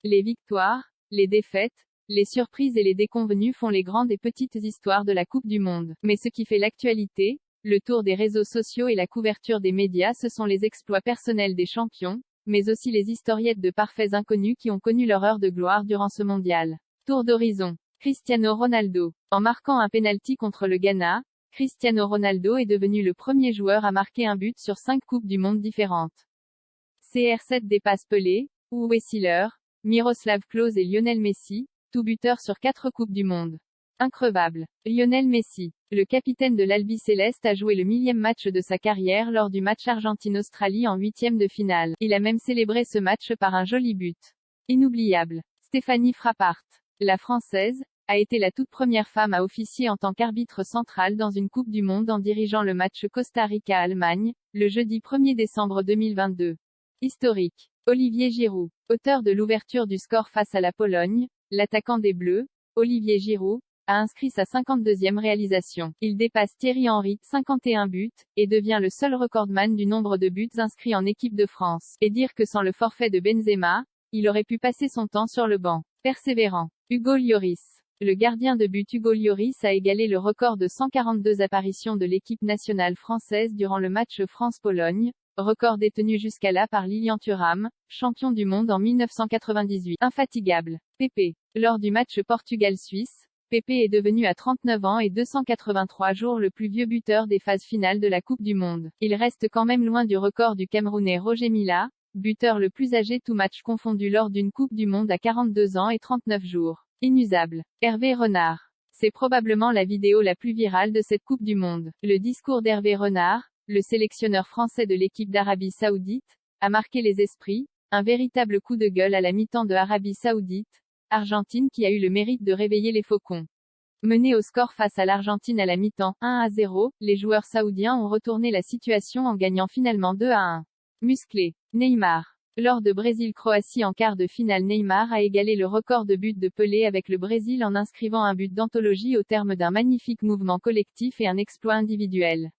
Les victoires, les défaites, les surprises et les déconvenues font les grandes et petites histoires de la Coupe du Monde. Mais ce qui fait l'actualité, le tour des réseaux sociaux et la couverture des médias, ce sont les exploits personnels des champions, mais aussi les historiettes de parfaits inconnus qui ont connu leur heure de gloire durant ce mondial. Tour d'horizon. Cristiano Ronaldo. En marquant un penalty contre le Ghana, Cristiano Ronaldo est devenu le premier joueur à marquer un but sur 5 Coupes du Monde différentes. CR7 dépasse Pelé, Uwe Seeler, Miroslav Klose et Lionel Messi, tout buteur sur 4 Coupes du Monde. Increvable. Lionel Messi, le capitaine de l'Albi Céleste, a joué le 1000e match de sa carrière lors du match Argentine-Australie en 8e de finale. Il a même célébré ce match par un joli but. Inoubliable. Stéphanie Frappart, la Française, a été la toute première femme à officier en tant qu'arbitre central dans une Coupe du Monde en dirigeant le match Costa Rica-Allemagne, le jeudi 1er décembre 2022. Historique. Olivier Giroud, auteur de l'ouverture du score face à la Pologne, l'attaquant des Bleus, Olivier Giroud, a inscrit sa 52e réalisation. Il dépasse Thierry Henry, 51 buts, et devient le seul recordman du nombre de buts inscrits en équipe de France. Et dire que sans le forfait de Benzema, il aurait pu passer son temps sur le banc. Persévérant. Hugo Lloris. Le gardien de but Hugo Lloris a égalé le record de 142 apparitions de l'équipe nationale française durant le match France-Pologne, record détenu jusqu'à là par Lilian Thuram, champion du monde en 1998. Infatigable. Pépé. Lors du match Portugal-Suisse, Pépé est devenu à 39 ans et 283 jours le plus vieux buteur des phases finales de la Coupe du Monde. Il reste quand même loin du record du Camerounais Roger Mila, buteur le plus âgé tout match confondu lors d'une Coupe du Monde à 42 ans et 39 jours. Inusable. Hervé Renard. C'est probablement la vidéo la plus virale de cette Coupe du Monde. Le discours d'Hervé Renard, le sélectionneur français de l'équipe d'Arabie Saoudite, a marqué les esprits, un véritable coup de gueule à la mi-temps de Arabie Saoudite, Argentine qui a eu le mérite de réveiller les Faucons. Menés au score face à l'Argentine à la mi-temps, 1-0, les joueurs saoudiens ont retourné la situation en gagnant finalement 2-1. Musclé. Neymar. Lors de Brésil-Croatie en quart de finale, Neymar a égalé le record de buts de Pelé avec le Brésil en inscrivant un but d'anthologie au terme d'un magnifique mouvement collectif et un exploit individuel.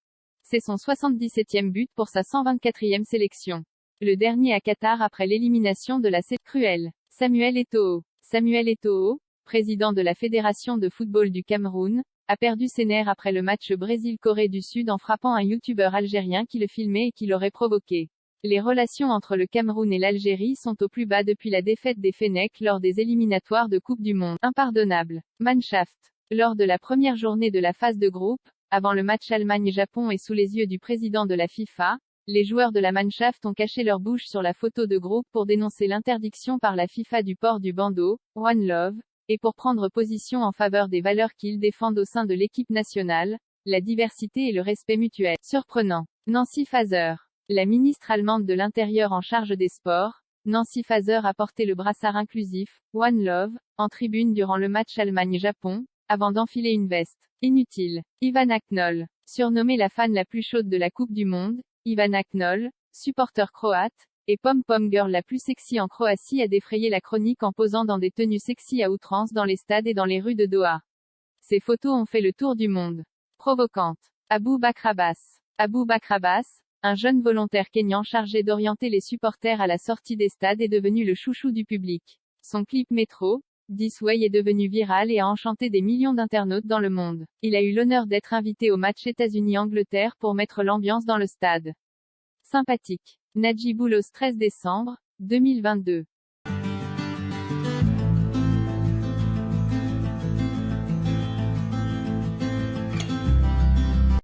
C'est son 77e but pour sa 124e sélection. Le dernier à Qatar après l'élimination de la cruelle. Samuel Eto'o. Samuel Eto'o, président de la Fédération de football du Cameroun, a perdu ses nerfs après le match Brésil-Corée du Sud en frappant un youtubeur algérien qui le filmait et qui l'aurait provoqué. Les relations entre le Cameroun et l'Algérie sont au plus bas depuis la défaite des Fennecs lors des éliminatoires de Coupe du Monde. Impardonnable. Mannschaft. Lors de la première journée de la phase de groupe, avant le match Allemagne-Japon et sous les yeux du président de la FIFA, les joueurs de la Mannschaft ont caché leur bouche sur la photo de groupe pour dénoncer l'interdiction par la FIFA du port du bandeau, One Love, et pour prendre position en faveur des valeurs qu'ils défendent au sein de l'équipe nationale, la diversité et le respect mutuel. Surprenant. Nancy Faeser. La ministre allemande de l'Intérieur en charge des sports, Nancy Faeser a porté le brassard inclusif, One Love, en tribune durant le match Allemagne-Japon, avant d'enfiler une veste. Inutile. Ivana Knoll. Surnommée la fan la plus chaude de la Coupe du Monde, Ivana Knoll, supporter croate, et pom-pom girl la plus sexy en Croatie, a défrayé la chronique en posant dans des tenues sexy à outrance dans les stades et dans les rues de Doha. Ces photos ont fait le tour du monde. Provocante. Abou Bakr Abbas. Abou Bakr Abbas, un jeune volontaire kényan chargé d'orienter les supporters à la sortie des stades, est devenu le chouchou du public. Son clip Métro, This Way, est devenu viral et a enchanté des millions d'internautes dans le monde. Il a eu l'honneur d'être invité au match États-Unis-Angleterre pour mettre l'ambiance dans le stade. Sympathique. Nadji Boulos, 13 décembre 2022.